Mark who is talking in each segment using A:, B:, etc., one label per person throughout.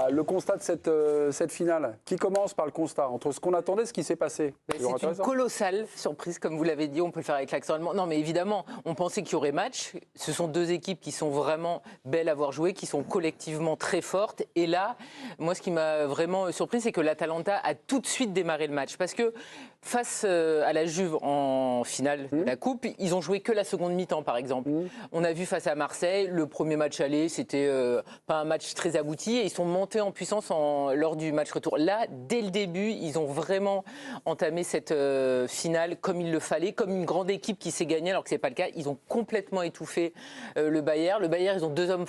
A: le constat de cette finale. Qui commence par le constat entre ce qu'on attendait et ce qui s'est passé?
B: C'est une colossale surprise, comme vous l'avez dit, on peut le faire avec l'accent allemand. Non, mais évidemment, on pensait qu'il y aurait match. Ce sont deux équipes qui sont vraiment belles à voir jouer, qui sont collectivement très fortes. Et là, moi, ce qui m'a vraiment surpris, c'est que l'Atalanta a tout de suite démarré le match. Parce que face à la Juve en finale de la Coupe, ils ont joué que la seconde mi-temps, par exemple. On a vu face à Marseille, le premier match aller, c'était pas un match très abouti. Et ils sont montés en puissance lors du match retour. Là, dès le début, ils ont vraiment entamé cette finale comme il le fallait, comme une grande équipe qui s'est gagnée, alors que ce n'est pas le cas. Ils ont complètement étouffé le Bayern. Le Bayern, ils ont deux hommes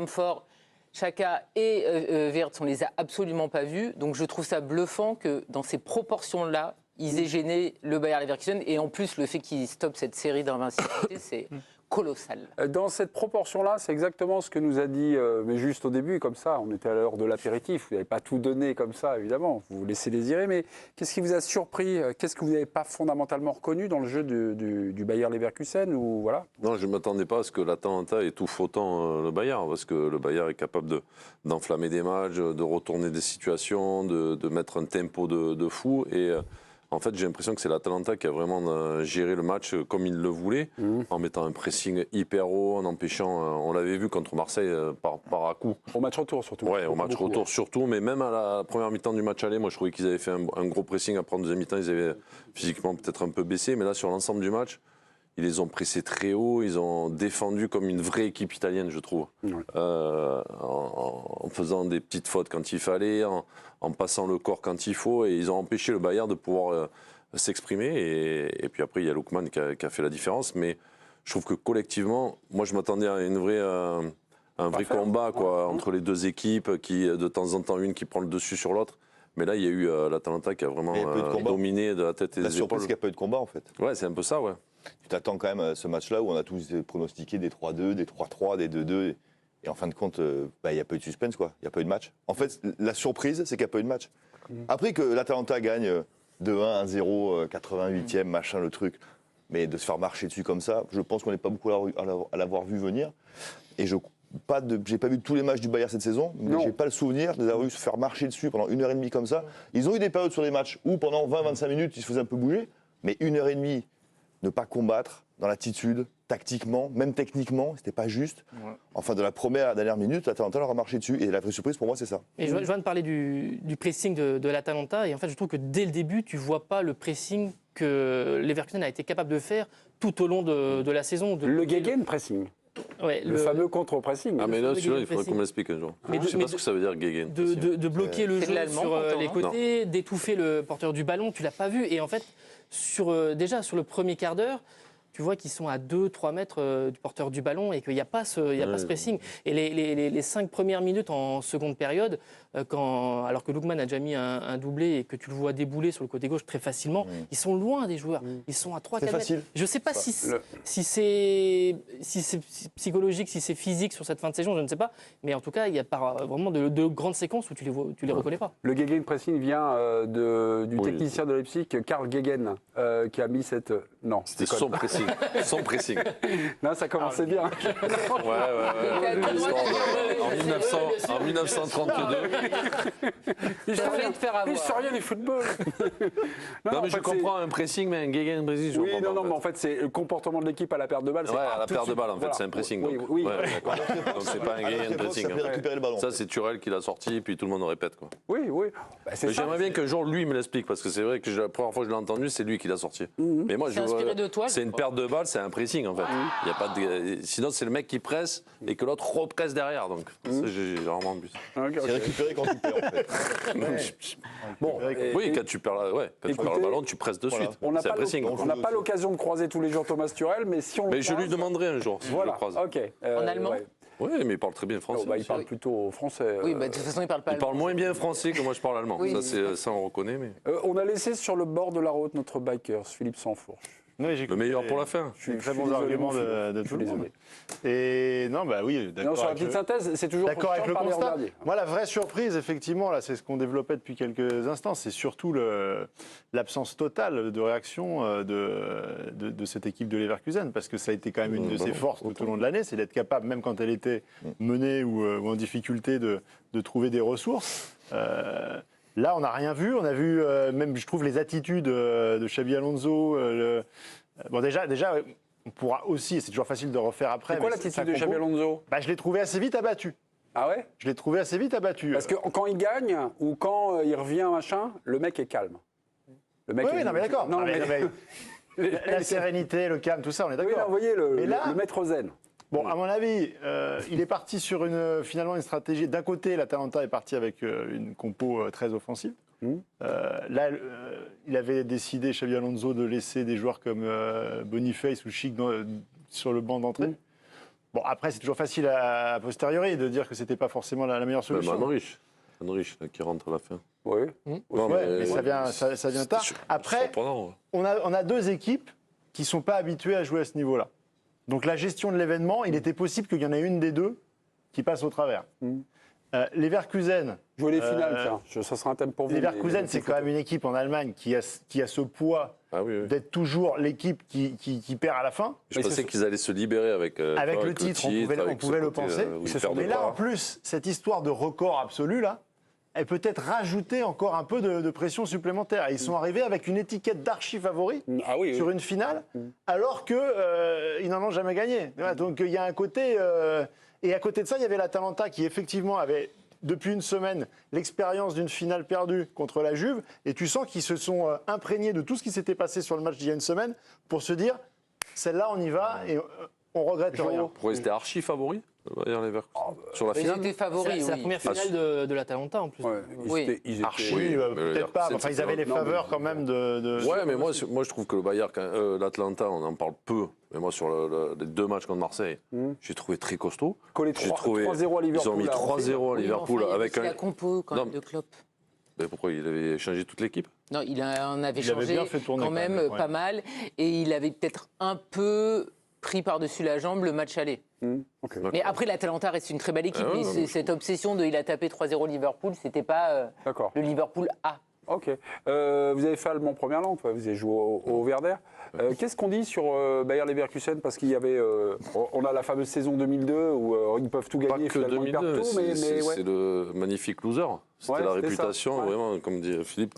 B: forts. Xhaka et Wirtz, on les a absolument pas vus. Donc je trouve ça bluffant que dans ces proportions-là, ils aient gêné le Bayer Leverkusen. Et en plus, le fait qu'ils stoppent cette série d'invincibilité, c'est colossal.
A: Dans cette proportion-là, c'est exactement ce que nous a dit, mais juste au début, comme ça, on était à l'heure de l'apéritif, vous n'avez pas tout donné comme ça, évidemment, vous vous laissez désirer, mais qu'est-ce qui vous a surpris? Qu'est-ce que vous n'avez pas fondamentalement reconnu dans le jeu du Bayer Leverkusen ou voilà?
C: Non, je ne m'attendais pas à ce que l'Atalanta étouffe autant le Bayern, parce que le Bayern est capable d'enflammer des matchs, de retourner des situations, de mettre un tempo de fou, et en fait, j'ai l'impression que c'est l'Atalanta qui a vraiment géré le match comme il le voulait, en mettant un pressing hyper haut, en empêchant, on l'avait vu contre Marseille par à-coup.
A: Au match retour surtout.
C: Oui, au match retour surtout, mais même à la première mi-temps du match aller, moi je trouvais qu'ils avaient fait un gros pressing. Après en deuxième mi-temps, ils avaient physiquement peut-être un peu baissé, mais là sur l'ensemble du match, ils les ont pressés très haut, ils ont défendu comme une vraie équipe italienne, je trouve. En faisant des petites fautes quand il fallait, en passant le corps quand il faut, et ils ont empêché le Bayern de pouvoir s'exprimer. Et puis après, il y a Lookman qui a fait la différence, mais je trouve que collectivement, moi je m'attendais à un vrai combat entre les deux équipes, qui de temps en temps une qui prend le dessus sur l'autre. Mais là, il y a eu l'Atalanta qui a vraiment dominé de la tête et des épaules.
D: La surprise, c'est qu'il n'y a pas eu de combat en fait.
C: Ouais, c'est un peu ça, ouais.
D: Tu t'attends quand même à ce match-là où on a tous pronostiqué des 3-2, des 3-3, des 2-2. Et en fin de compte, il n'y a pas eu de suspense, quoi. Il n'y a pas eu de match. En fait, la surprise, c'est qu'il n'y a pas eu de match. Après que l'Atalanta gagne 2-1, 1-0, 88e, machin, le truc. Mais de se faire marcher dessus comme ça, je pense qu'on n'est pas beaucoup à l'avoir vu venir. Et j'ai pas vu tous les matchs du Bayern cette saison, mais j'ai pas le souvenir de les avoir vu se faire marcher dessus pendant 1h30 comme ça. Ils ont eu des périodes sur les matchs où pendant 20-25 minutes, ils se faisaient un peu bouger, mais 1h30, ne pas combattre dans l'attitude, tactiquement, même techniquement, c'était pas juste. Enfin, de la première à la dernière minute, l'Atalanta leur a marché dessus. Et la vraie surprise, pour moi, c'est ça.
E: Et je viens de parler du pressing de l'Atalanta. Et en fait, je trouve que dès le début, tu vois pas le pressing que Leverkusen a été capable de faire tout au long de la saison.
A: Le gegenpressing.
E: Ouais,
A: le fameux contre-pressing.
C: Ah mais là, celui-là, il faudrait qu'on me l'explique un jour. Je ne sais pas ce que ça veut dire, Gegen.
E: De bloquer le jeu sur les côtés, d'étouffer le porteur du ballon, tu l'as pas vu. Et en fait, déjà sur le premier quart d'heure, tu vois qu'ils sont à 2-3 mètres du porteur du ballon et qu'il n'y a pas ce pressing. Et les 5 premières minutes en seconde période, alors que Lookman a déjà mis un doublé et que tu le vois débouler sur le côté gauche très facilement, ils sont loin des joueurs. Ils sont à 3-4 mètres.
D: Facile.
E: Je ne sais pas si c'est psychologique, si c'est physique sur cette fin de saison, je ne sais pas. Mais en tout cas, il y a vraiment de grandes séquences où tu les reconnais pas.
A: Le gegenpressing vient du technicien de Leipzig, Karl Gegen, qui a mis cette... Non,
C: c'était son pressing. Son pressing.
A: Non, ça commençait bien.
C: Ouais. En 1932.
A: Il ne fait rien du football.
C: Non, mais je comprends un pressing, mais un gegenpressing, je comprends pas.
A: Oui, non, mais en fait, c'est le comportement de l'équipe à la perte de balle.
C: Ouais, à la perte de balle, en fait, c'est un pressing.
A: Oui.
C: D'accord. Donc, c'est pas un gegenpressing. Ça, c'est Turel qui l'a sorti, puis tout le monde répète, quoi.
A: Oui.
C: J'aimerais bien qu'un jour, lui, me l'explique, parce que c'est vrai que la première fois que je l'ai entendu, c'est lui qui l'a sorti. Mais moi, c'est une perte de balle, c'est un pressing, en fait. Il y a pas de... Sinon, c'est le mec qui presse et que l'autre represse derrière. Donc, j'ai vraiment but.
D: C'est récupéré quand tu perds, en fait.
C: Oui, quand tu perds le ballon, tu presses de suite. C'est un pressing.
A: On n'a pas l'occasion de croiser tous les jours Thomas Turel, mais si on le croise...
C: je lui demanderai un jour si je le croise.
B: En allemand.
C: Oui, mais il parle très bien français.
A: Il parle plutôt français.
B: Oui, de toute façon, il parle pas allemand.
C: Il parle moins bien français que moi je parle allemand. Ça, on reconnaît. Mais...
A: on a laissé sur le bord de la route notre biker, Philippe Sansfourche.
F: Oui,
C: Le meilleur pour la fin.
F: Je suis très bons arguments de tout le monde. Et non, bah oui, d'accord.
A: Sur la petite synthèse, c'est toujours
F: d'accord avec le
A: par les
F: constat.
A: regarder.
F: Moi, la vraie surprise, effectivement, là, c'est ce qu'on développait depuis quelques instants, c'est surtout l'absence totale de réaction de cette équipe de Leverkusen, parce que ça a été quand même une de ses forces tout au long de l'année, c'est d'être capable, même quand elle était menée ou en difficulté, de trouver des ressources. Là, on n'a rien vu. On a vu, même, je trouve, les attitudes de Xabi Alonso. Bon, déjà, on pourra aussi, et c'est toujours facile de refaire après.
A: C'est quoi l'attitude de Xabi Alonso ?
F: Je l'ai trouvé assez vite abattu.
A: Ah ouais ?
F: Je l'ai trouvé assez vite abattu.
A: Parce que quand il gagne ou quand il revient, machin, le mec est calme. Le mec
F: oui, non, mais d'accord.
A: Non, mais...
F: La sérénité, le calme, tout ça, on est d'accord.
A: Oui, là, vous voyez, le maître zen.
F: Bon, à mon avis, il est parti sur finalement une stratégie. D'un côté, l'Atalanta est parti avec une compo très offensive. Là, il avait décidé, Xabi Alonso, de laisser des joueurs comme Boniface ou Schick sur le banc d'entrée. Bon, après, c'est toujours facile a posteriori de dire que c'était pas forcément la meilleure solution.
C: Henrich qui rentre à la fin.
A: Oui.
F: Mais ça vient tard. Après, on a deux équipes qui sont pas habituées à jouer à ce niveau-là. Donc la gestion de l'événement, il était possible qu'il y en ait une des deux qui passe au travers. Leverkusen.
A: Jouer les finales, tiens, ça sera un thème pour vous.
F: Leverkusen, c'est quand même une équipe en Allemagne qui a ce poids d'être toujours l'équipe qui perd à la fin.
C: Je pensais qu'ils allaient se libérer avec
F: le titre, on pouvait le penser. Mais là, en plus, cette histoire de record absolu, là, elle peut être rajoutée encore un peu de pression supplémentaire. Et ils sont arrivés avec une étiquette d'archi-favori sur une finale, alors qu'ils n'en ont jamais gagné. Donc il y a un côté... et à côté de ça, il y avait l'Atalanta qui, effectivement, avait, depuis une semaine, l'expérience d'une finale perdue contre la Juve. Et tu sens qu'ils se sont imprégnés de tout ce qui s'était passé sur le match d'il y a une semaine pour se dire, celle-là, on y va et on regrette rien.
C: Pourquoi ils étaient archi-favoris sur la finale.
B: Ils étaient favoris,
E: c'est la première finale de l'Atalanta, en plus.
A: Ouais, ils étaient
F: archi, peut-être pas. Enfin, ils avaient les faveurs quand même de...
C: Ouais, mais moi, je trouve que le Bayern, l'Atalanta, on en parle peu. Mais moi, sur les deux matchs contre Marseille, j'ai trouvé très costaud.
A: Collé 3-0 à Liverpool.
C: Ils ont mis 3-0 à Liverpool avec
B: la compo quand même de Klopp.
C: Mais pourquoi il avait changé toute l'équipe?
B: Non, il en avait changé
F: bien fait tourner
B: quand même pas mal. Et il avait peut-être un peu pris par-dessus la jambe le match aller. Mais après, l'Atalanta reste une très belle équipe. Cette obsession de il a tapé 3-0 Liverpool, c'était pas le Liverpool A.
A: Ok. Vous avez fait allemand première langue, vous avez joué au Werder. Qu'est-ce qu'on dit sur Bayer Leverkusen? Parce qu'il y avait, on a la fameuse saison 2000 où ils peuvent tout gagner,
C: pas que
A: finalement
C: 2002,
A: ils perdent tout.
C: C'est le magnifique loser. C'était la réputation, vraiment, comme dit Philippe,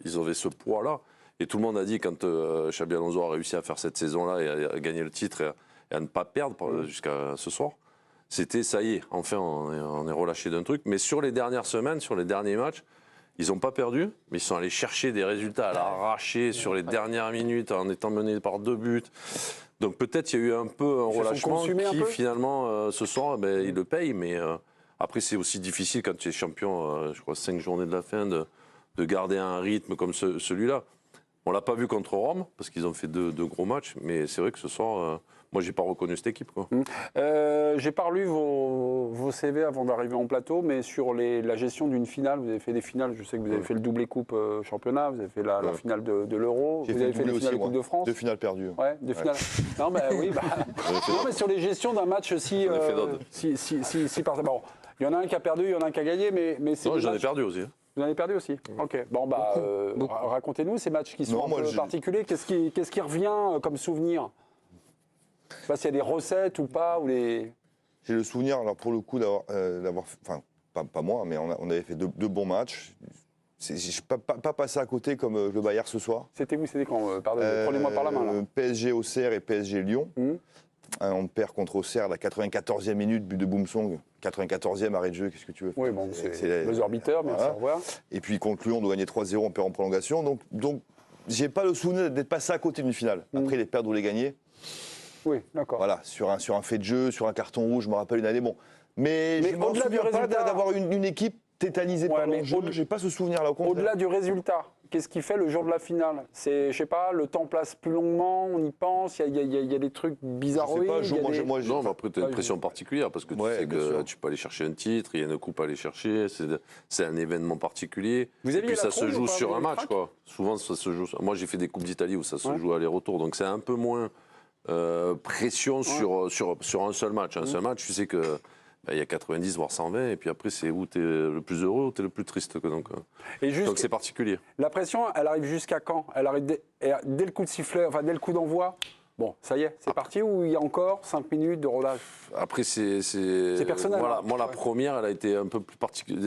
C: ils avaient ce poids-là. Et tout le monde a dit, quand Xabi Alonso a réussi à faire cette saison-là et à gagner le titre et à ne pas perdre jusqu'à ce soir, c'était ça y est, enfin on est relâché d'un truc. Mais sur les dernières semaines, sur les derniers matchs, ils n'ont pas perdu, mais ils sont allés chercher des résultats à l'arraché sur les dernières minutes en étant menés par 2 buts. Donc peut-être il y a eu un peu un relâchement qui finalement ce soir il le paye. Mais après c'est aussi difficile quand tu es champion, je crois 5 journées de la fin, de garder un rythme comme celui-là. On ne l'a pas vu contre Rome, parce qu'ils ont fait deux gros matchs, mais c'est vrai que ce soir, moi, je n'ai pas reconnu cette équipe.
A: J'ai pas lu vos CV avant d'arriver en plateau, mais sur la gestion d'une finale, vous avez fait des finales, je sais que vous avez fait le doublé coupe championnat, vous avez fait la finale de l'Euro, vous avez fait des finales de Coupe de France.
D: 2 finales perdues.
A: Ouais, 2 finales. Non, non, mais sur les gestions d'un match si bon, il y en a un qui a perdu, il y en a un qui a gagné, mais c'est...
C: Non, j'en ai perdu aussi.
A: Vous en avez perdu aussi. Ok. Bon, racontez-nous ces matchs qui sont un peu particuliers. Qu'est-ce qui revient comme souvenir? Je ne sais pas s'il y a des recettes ou pas.
D: J'ai le souvenir, alors pour le coup, d'avoir enfin, pas moi, mais on avait fait deux bons matchs. Je ne suis pas passé à côté comme le Bayern ce soir.
A: C'était quand prenez-moi par la main. Là.
D: PSG Auxerre et PSG Lyon. On perd contre Auxerre à la 94e minute, but de Boumsong. 94e arrêt de jeu, qu'est-ce que tu veux?
A: Oui, bon, c'est les arbiteurs, merci, au revoir.
D: Et puis contre Lyon, on doit gagner 3-0, on perd en prolongation. Donc j'ai pas le souvenir d'être passé à côté d'une finale. Après, les perdre ou les gagner.
A: Oui, d'accord.
D: Voilà, sur un fait de jeu, sur un carton rouge, je me rappelle une année. Bon. Mais je ne me souviens pas d'avoir une équipe tétanisée par l'enjeu. Je n'ai pas ce souvenir-là.
A: Au-delà du résultat, qu'est-ce qui fait le jour de la finale? C'est, je sais pas, le temps passe plus longuement, on y pense, il y a des trucs bizarroïdes.
C: Non, mais après, tu as une pression particulière parce que tu sais que tu peux aller chercher un titre, il y a une coupe à aller chercher, c'est un événement particulier. Et puis ça se joue sur un match, quoi. Souvent, ça se joue. Moi, j'ai fait des Coupes d'Italie où ça se joue aller-retour, donc c'est un peu moins pression sur un seul match. Un seul match, tu sais que. Il y a 90 voire 120 et puis après c'est où tu es le plus heureux ou tu es le plus triste. Donc c'est particulier.
A: La pression, elle arrive jusqu'à quand? Elle arrive dès le coup de sifflet, enfin dès le coup d'envoi. Bon, ça y est, c'est parti ou il y a encore 5 minutes de rodage?
C: Après c'est
A: personnel.
C: Moi la première, elle a été un peu plus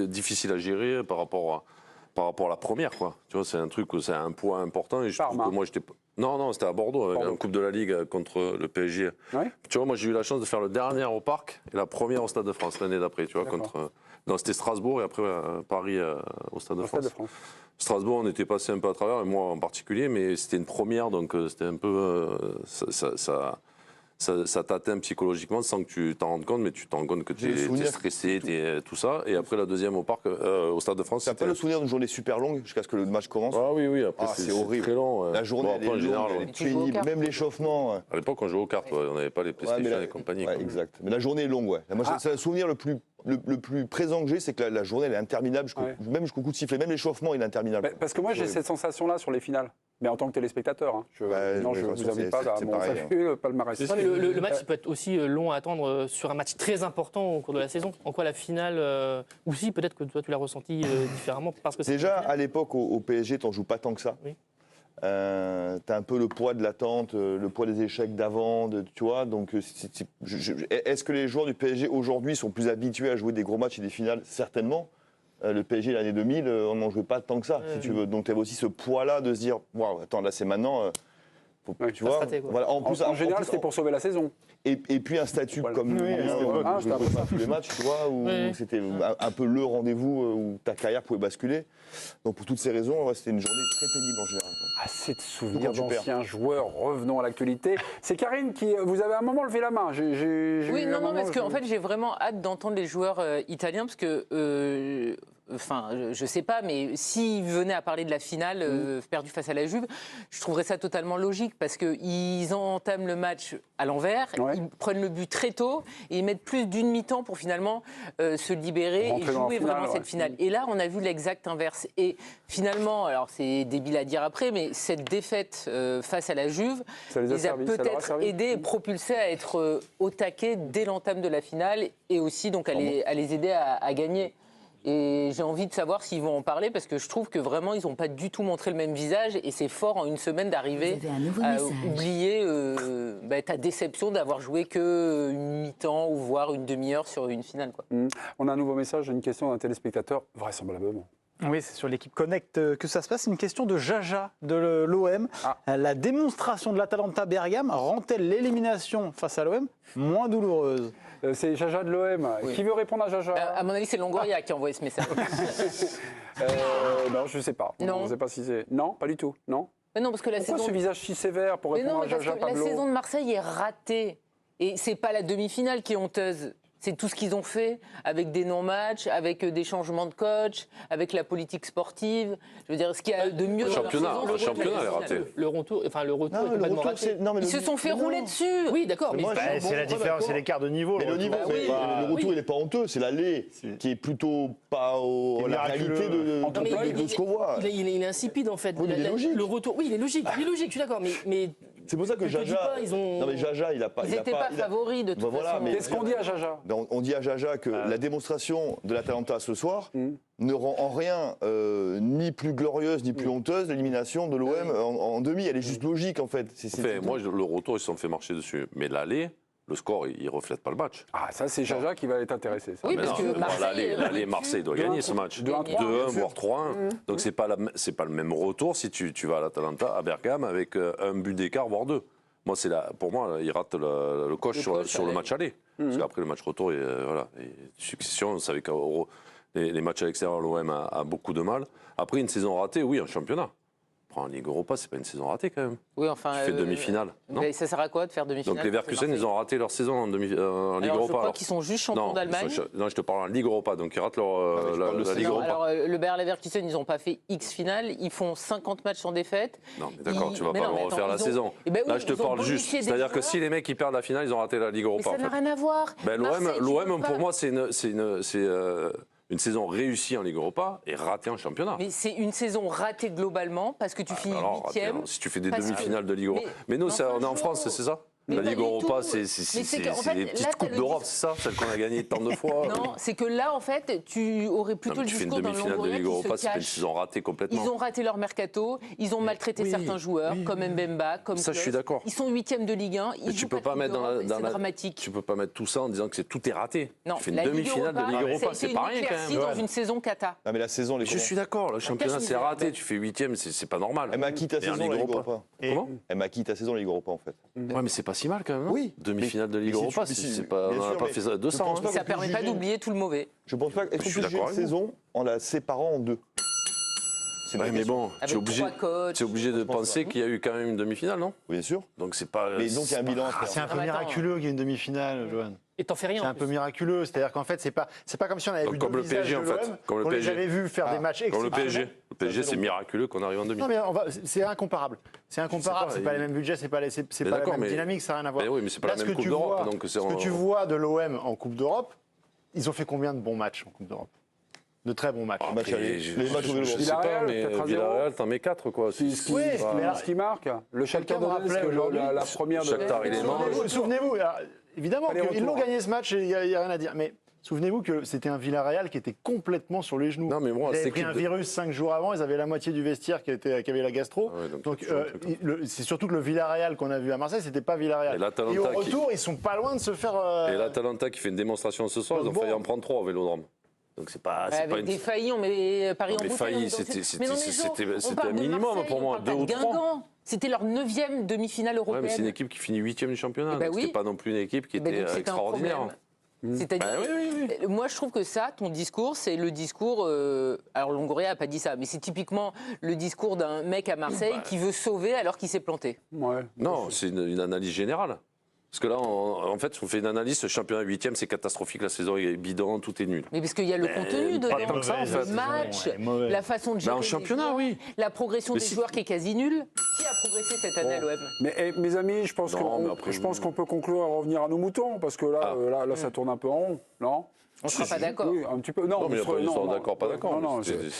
C: difficile à gérer par rapport à la première, quoi. Tu vois, c'est un truc, c'est un poids important et je trouve que moi j'étais. Non, c'était à Bordeaux, en Coupe de la Ligue contre le PSG.
A: Ouais.
C: Tu vois, moi j'ai eu la chance de faire le dernier au Parc et la première au Stade de France l'année d'après, tu vois, non, c'était Strasbourg et après Paris au Stade de France. Strasbourg, on était passé un peu à travers, et moi en particulier, mais c'était une première, donc c'était un peu... Ça t'atteint psychologiquement sans que tu t'en rendes compte, mais tu t'en rends compte que tu es stressé, tout ça. Et après la deuxième au Parc, au Stade de France.
D: T'as pas le souvenir d'une journée super longue jusqu'à ce que le match commence?
C: Ah oui, après
D: c'est horrible.
C: Très long.
D: La journée, elle est longue, elle est pénible, même l'échauffement.
C: À l'époque, on jouait aux cartes, on n'avait pas les PlayStation et compagnie.
D: Ouais, exact. Mais la journée est longue, ouais. Moi, c'est le souvenir le plus présent que j'ai, c'est que la journée, elle est interminable, même jusqu'au coup de sifflet, même l'échauffement, il est interminable.
A: Parce que moi, j'ai cette sensation-là sur les finales. Mais en tant que téléspectateur, hein. Je vous invite pas à mon salut, palmarès.
E: Le match peut être aussi long à attendre sur un match très important au cours de la saison. En quoi la finale, ou si peut-être que toi tu l'as ressenti différemment parce que
D: déjà à l'époque au PSG, t'en joues pas tant que ça.
E: Oui.
D: T'as un peu le poids de l'attente, le poids des échecs d'avant, tu vois. Donc, est-ce que les joueurs du PSG aujourd'hui sont plus habitués à jouer des gros matchs et des finales? Certainement. Le PSG l'année 2000, on n'en jouait pas tant que ça, si tu veux. Donc, tu avais aussi ce poids-là de se dire, waouh, attends, là c'est maintenant. Tu vois.
A: Voilà. En général, c'était pour sauver la saison.
D: Et puis un statut comme tous les matchs, tu vois, où c'était un peu le rendez-vous où ta carrière pouvait basculer. Donc pour toutes ces raisons, c'était une journée très pénible en général.
A: Assez de souvenirs d'anciens joueurs. Revenons à l'actualité. C'est Karine qui, vous avez un moment levé la main.
B: Oui, non, parce qu'en fait, j'ai vraiment hâte d'entendre les joueurs italiens parce que. Enfin, je sais pas, mais s'ils venaient à parler de la finale perdue face à la Juve, je trouverais ça totalement logique parce qu'ils entament le match à l'envers, ils prennent le but très tôt et ils mettent plus d'une mi-temps pour finalement se libérer et jouer vraiment cette finale. Et là, on a vu l'exact inverse. Et finalement, alors c'est débile à dire après, mais cette défaite face à la Juve les a peut-être aidés et propulsés à être au taquet dès l'entame de la finale et aussi donc à les aider à gagner. Et j'ai envie de savoir s'ils vont en parler parce que je trouve que vraiment ils n'ont pas du tout montré le même visage et c'est fort en une semaine d'arriver à oublier ta déception d'avoir joué qu'une mi-temps ou voire une demi-heure sur une finale, quoi.
A: On a un nouveau message, une question d'un téléspectateur, vraisemblablement.
G: Oui, c'est sur l'équipe Connect que ça se passe. C'est une question de Jaja de l'OM. La démonstration de l'Atalanta Bergame rend-elle l'élimination face à l'OM moins douloureuse?
A: C'est Jaja de l'OM. Oui. Qui veut répondre à Jaja?
B: À mon avis, c'est Longoria qui a envoyé ce message.
A: Non, je ne sais pas.
B: Non.
A: On ne sait pas si c'est... Non, pas du tout. Non.
B: Mais non, parce que
A: Pourquoi ce visage si sévère pour répondre à Jaja Pablo?
B: La saison de Marseille est ratée. Et c'est pas la demi-finale qui est honteuse. C'est tout ce qu'ils ont fait avec des non-matchs, avec des changements de coach, avec la politique sportive. Je veux dire, ce qu'il y a de mieux dans
C: le championnat est raté.
E: Le retour est complètement raté.
B: Ils se sont fait rouler dessus.
E: Oui, d'accord.
F: Mais c'est la différence, c'est l'écart de niveau.
D: Mais le retour, il n'est pas honteux. C'est l'aller qui est plutôt pas la réalité de ce qu'on voit.
E: Il est insipide en fait.
D: Il est logique.
E: Le retour, oui, il est logique. Je suis d'accord. Mais
D: c'est pour ça que Jaja. Non mais Jaja, il a pas.
B: Ils n'étaient pas favoris de toute façon.
A: Qu'est-ce qu'on dit à Jaja?
D: On dit à Jaja que la démonstration de l'Atalanta ce soir ne rend en rien ni plus glorieuse ni plus honteuse l'élimination de l'OM en demi. Elle est juste logique en fait.
C: Moi, le retour, ils se sont fait marcher dessus. Mais l'aller, le score, il ne reflète pas le match.
A: Ah, ça, c'est Jaja qui va être intéressé. Ça.
B: Oui, parce que
C: Marseille doit gagner ce match. 2-1, voire 3-1. Donc, c'est pas le même retour si tu vas à l'Atalanta, à Bergame, avec un but d'écart, voire 2. Moi, pour moi, il rate le coche sur le match aller. Parce qu'après, le match retour, succession, on savait que les matchs à l'extérieur, l'OM a beaucoup de mal. Après, une saison ratée, oui, en championnat. prends en Ligue Europa, c'est pas une saison ratée quand même.
B: Oui, enfin.
C: Tu fais demi-finale. Non.
B: Mais ça sert à quoi de faire demi-finale?
C: Donc les Leverkusen, ils ont raté leur saison en Ligue
B: alors,
C: Europa.
B: Je crois qu'ils sont juste champions d'Allemagne.
C: Non, je te parle en Ligue Europa, donc ils ratent la Ligue Europa.
B: Alors le Bayer Leverkusen, ils n'ont pas fait X finale, ils font 50 matchs sans défaite.
C: Non, mais d'accord, tu vas pas refaire la saison. Là, je te parle juste. C'est-à-dire que si les mecs ils perdent la finale, ils ont raté la Ligue Europa.
B: Mais ça n'a rien à voir.
C: L'OM, pour moi, c'est une saison réussie en Ligue Europa et ratée en championnat.
B: Mais c'est une saison ratée globalement parce que tu finis 8e.
C: Si tu fais des demi-finales de Ligue Europa. Mais nous, on est en France, c'est ça? La Ligue Europa, c'est les petites coupes d'Europe, c'est ça? Celle qu'on a gagnée tant de fois.
B: Non, c'est que là, en fait, tu aurais plutôt le discours d'un
C: demi-finale de Ligue Europa, c'est une saison ratée complètement.
B: Ils ont raté leur mercato, ils ont maltraité certains joueurs, comme Mbemba, comme
C: ça, je suis d'accord.
B: Ils sont 8e de Ligue 1.
C: Mais tu peux pas mettre c'est dramatique. Tu peux pas mettre tout ça en disant que tout est raté.
B: Non,
C: tu fais une demi-finale de Ligue Europa, c'est pas rien quand même.
B: Dans une saison cata.
D: Non, mais la saison,
C: je suis d'accord. Le championnat, c'est raté. Tu fais 8e, c'est pas normal.
D: Elle m'a quitté ta saison en Ligue Europa.
C: Comment?
D: Elle m'a quitté ta saison en Ligue Europa en fait.
C: Ouais, mais c'est pas si mal quand même.
D: Oui.
C: Demi-finale de Ligue Europa, c'est pas, on n'a pas fait ça 200.
B: Ça ne permet pas d'oublier tout le mauvais.
D: Je pense pas. Est-ce qu'on peut juger une saison en la séparant en deux?
C: Ouais, mais bon, tu es obligé de penser qu'il y a eu quand même une demi-finale, non?
D: Oui, bien sûr.
C: Donc c'est pas.
D: Mais donc il y a un bilan.
F: C'est un peu miraculeux qu'il y ait une demi-finale, Johan.
E: Et t'en fais rien.
F: C'est un peu miraculeux, c'est-à-dire qu'en fait, c'est pas comme si on avait vu
C: comme le PSG en fait,
F: on les avait vus faire des matchs
C: comme
F: exceptionnels.
C: Le PSG, c'est miraculeux qu'on arrive en demi.
F: Non mais c'est incomparable. C'est incomparable, c'est pas les mêmes budgets, c'est pas la même dynamique, ça n'a rien à voir.
C: Oui, mais c'est pas la même Coupe d'Europe.
F: Ce que tu vois de l'OM en Coupe d'Europe, ils ont fait combien de bons matchs en Coupe d'Europe? De très bons matchs.
D: Les matchs au
C: je sais pas, mais Villarreal, t'en mets 4 quoi.
A: Ce qui marque, le Shakhtar Donetsk, la première de
C: Shakhtar, il est mort.
F: Souvenez-vous, évidemment qu'ils l'ont gagné ce match, il n'y a rien à dire. Mais souvenez-vous que c'était un Villarreal qui était complètement sur les genoux.
C: Non, mais moi,
F: ils avaient pris un virus 5 jours avant, ils avaient la moitié du vestiaire qui avait la gastro. Donc c'est surtout que le Villarreal qu'on a vu à Marseille, c'était pas Villarreal. Et au retour, ils sont pas loin de se faire.
C: Et l'Atalanta qui fait une démonstration ce soir, ils ont failli en prendre 3 au Vélodrome. Donc c'est pas.
B: Avec des faillis, on met Paris en bouteille.
C: Faillis, c'était un minimum pour moi, 2 ou 3.
B: C'était leur 9e demi-finale européenne.
C: Ouais, mais c'est une équipe qui finit 8e du championnat. Donc c'était pas non plus une équipe qui était extraordinaire.
B: C'est-à-dire, moi je trouve que ça, ton discours, c'est le discours. Alors Longoria n'a pas dit ça, mais c'est typiquement le discours d'un mec à Marseille qui veut sauver alors qu'il s'est planté.
A: Ouais.
C: Non, c'est une analyse générale. Parce que là, en fait, on fait une analyse, le championnat 8e, c'est catastrophique, la saison est bidon, tout est nul.
B: Mais parce qu'il y a le contenu de
C: le
B: match, la façon de gérer
C: en championnat, oui.
B: La progression des joueurs qui est quasi nulle. Qui a progressé cette année à l'OM?
A: Mais mes amis, je pense qu'on peut conclure et revenir à nos moutons, parce que là, ça tourne un peu en rond, non?
B: On ne sera pas d'accord.
A: Oui, un petit peu. Non,
C: mais après, ils sont d'accord, pas d'accord.
A: Non,